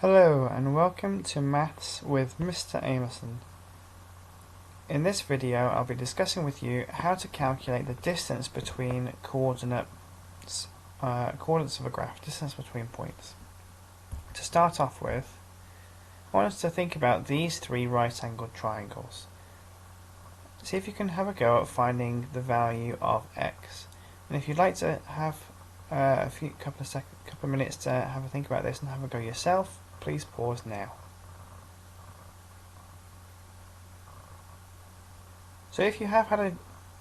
Hello and welcome to Maths with Mr Amison. In this video I'll be discussing with you how to calculate the distance between coordinates of a graph, distance between points. To start off with, I want us to think about these three right-angled triangles. See if you can have a go at finding the value of x. And if you'd like to have a couple of minutes to have a think about this and have a go yourself, please pause now. So if you have had a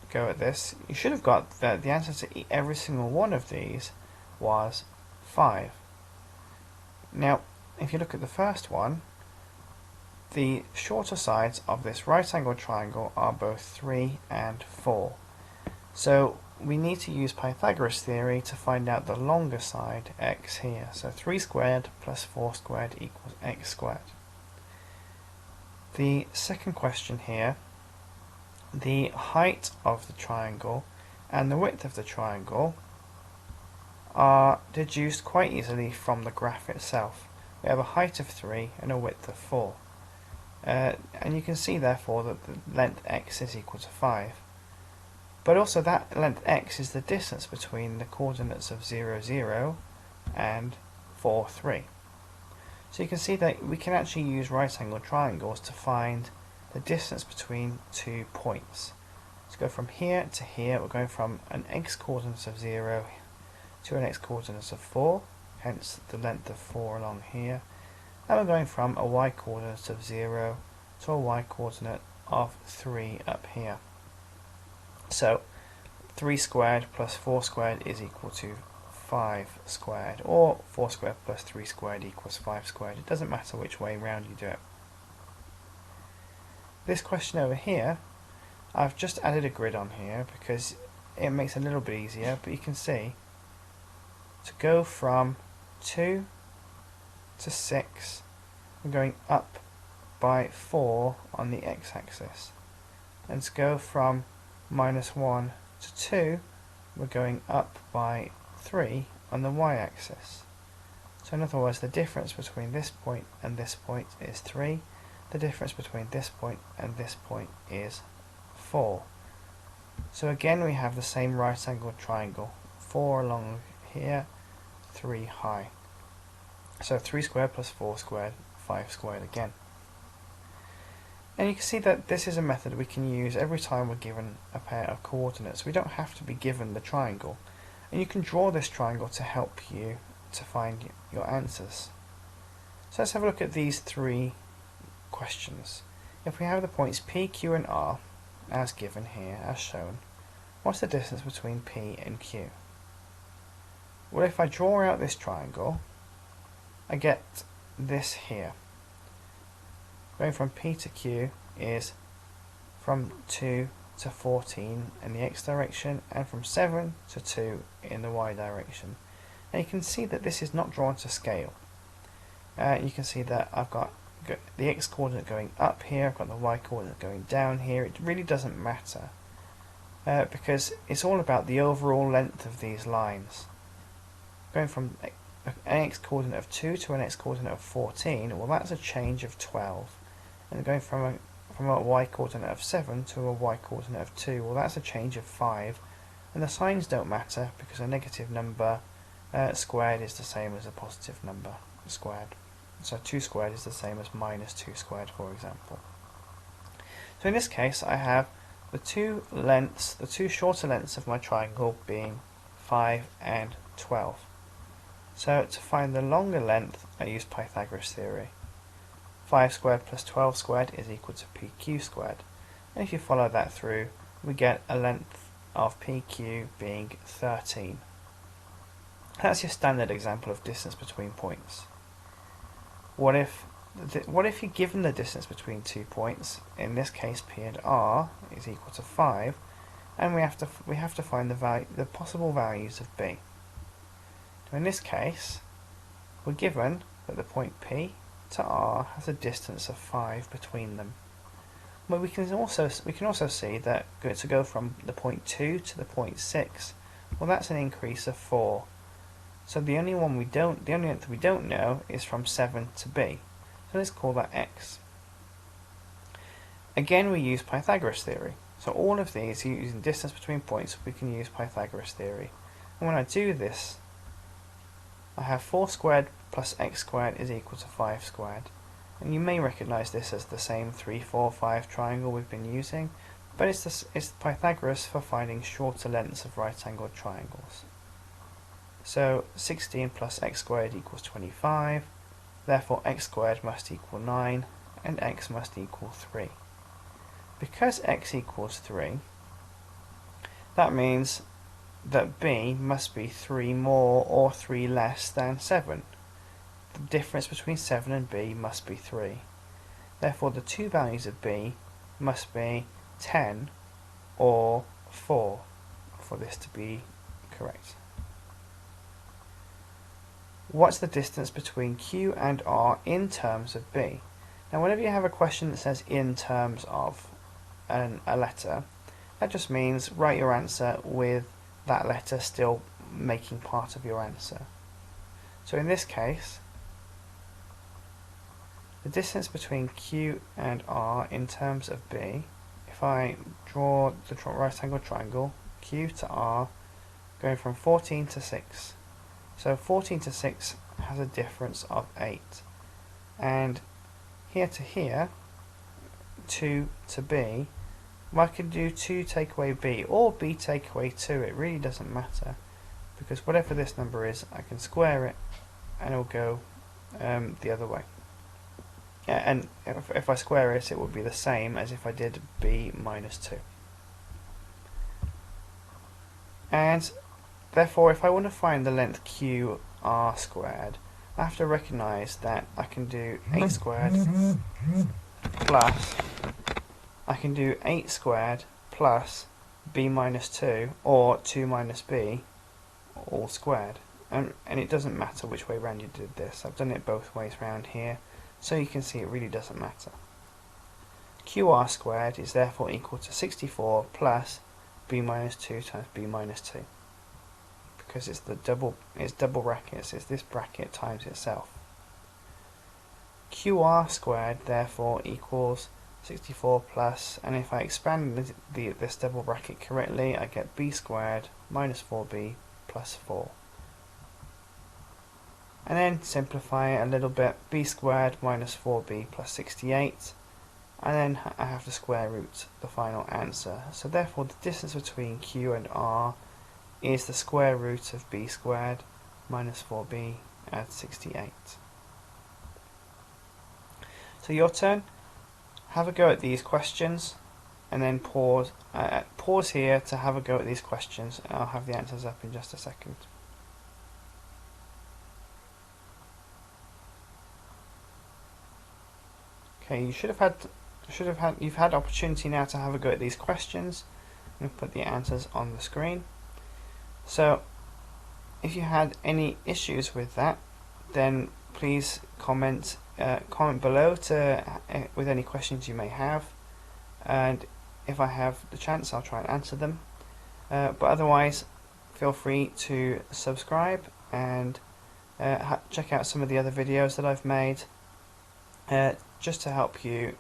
go at this, you should have got that the answer to every single one of these was 5. Now, if you look at the first one, the shorter sides of this right angled triangle are both 3 and 4. So we need to use Pythagoras theory to find out the longer side, x here. So 3 squared plus 4 squared equals x squared. The second question here, the height of the triangle and the width of the triangle are deduced quite easily from the graph itself. We have a height of 3 and a width of 4. And you can see therefore that the length x is equal to 5. But also that length x is the distance between the coordinates of 0, 0 and 4, 3. So you can see that we can actually use right-angled triangles to find the distance between 2 points. To go from here to here, we're going from an x-coordinate of 0 to an x-coordinate of 4, hence the length of 4 along here. And we're going from a y-coordinate of 0 to a y-coordinate of 3 up here. So 3 squared plus 4 squared is equal to 5 squared, or 4 squared plus 3 squared equals 5 squared. It doesn't matter which way round you do it. This question over here, I've just added a grid on here because it makes it a little bit easier, but you can see to go from 2 to 6, I'm going up by 4 on the x-axis, and to go from -1 to 2, we're going up by 3 on the y-axis. So in other words, the difference between this point and this point is 3. The difference between this point and this point is 4. So again we have the same right-angled triangle, 4 along here, 3 high. So 3 squared plus 4 squared, 5 squared again. And you can see that this is a method we can use every time we're given a pair of coordinates. We don't have to be given the triangle. And you can draw this triangle to help you to find your answers. So let's have a look at these three questions. If we have the points P, Q and R as given here, as shown, what's the distance between P and Q? Well, if I draw out this triangle, I get this here. Going from P to Q is from 2 to 14 in the x direction and from 7 to 2 in the y direction. And you can see that this is not drawn to scale. You can see that I've got the x coordinate going up here, I've got the y coordinate going down here. It really doesn't matter because it's all about the overall length of these lines. Going from an x coordinate of 2 to an x coordinate of 14, well, that's a change of 12. And going from a y coordinate of 7 to a y coordinate of 2, well, that's a change of 5. And the signs don't matter because a negative number squared is the same as a positive number squared. So 2 squared is the same as -2 squared, for example. So in this case, I have the two lengths, the two shorter lengths of my triangle being 5 and 12. So to find the longer length, I use Pythagoras theory. 5 squared plus 12 squared is equal to PQ squared. And if you follow that through, we get a length of PQ being 13. That's your standard example of distance between points. What if you're given the distance between 2 points, in this case P and R is equal to 5, and we have to find the possible values of B. So in this case, we're given that the point P to R has a distance of 5 between them. But we can also see that to go from the point 2 to the point 6, well, that's an increase of 4. So the only length we don't know is from 7 to b. So let's call that x. Again, we use Pythagoras theory. So all of these, using distance between points, we can use Pythagoras theory. And when I do this, I have 4 squared plus x squared is equal to 5 squared. And you may recognise this as the same 3, 4, 5 triangle we've been using, but it's Pythagoras for finding shorter lengths of right-angled triangles. So 16 plus x squared equals 25, therefore x squared must equal 9, and x must equal 3. Because x equals 3, that means that b must be 3 more or 3 less than 7. The difference between 7 and b must be 3. Therefore the two values of b must be 10 or 4 for this to be correct. What's the distance between q and r in terms of b? Now whenever you have a question that says in terms of a letter, that just means write your answer with that letter still making part of your answer. So in this case, the distance between q and r in terms of b, if I draw the right angle triangle, q to r, going from 14 to 6. So 14 to 6 has a difference of 8. And here to here, 2 to b, well, I can do 2 take away b, or b take away 2, it really doesn't matter. Because whatever this number is, I can square it, and it will go the other way. And if I square it, it will be the same as if I did b minus 2. And therefore, if I want to find the length qr squared, I have to recognise that I can do 8 squared plus, I can do 8 squared plus b minus 2, or 2 minus b, all squared. And it doesn't matter which way round you did this. I've done it both ways round here, so you can see it really doesn't matter. qr squared is therefore equal to 64 plus b minus 2 times b minus 2. Because it's double brackets, it's this bracket times itself. qr squared therefore equals 64 plus, and if I expand this double bracket correctly, I get b squared minus 4b plus 4. And then simplify it a little bit, b squared minus 4b plus 68, and then I have to square root the final answer. So therefore the distance between q and r is the square root of b squared minus 4b at 68. So your turn. Have a go at these questions, and then pause here to have a go at these questions, and I'll have the answers up in just a second. Okay, you've had opportunity now to have a go at these questions and put the answers on the screen. So if you had any issues with that, then please comment below with any questions you may have, and if I have the chance I'll try and answer them, but otherwise feel free to subscribe and check out some of the other videos that I've made just to help you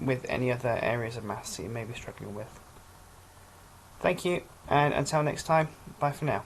with any other areas of maths that you may be struggling with. Thank you, and until next time, bye for now.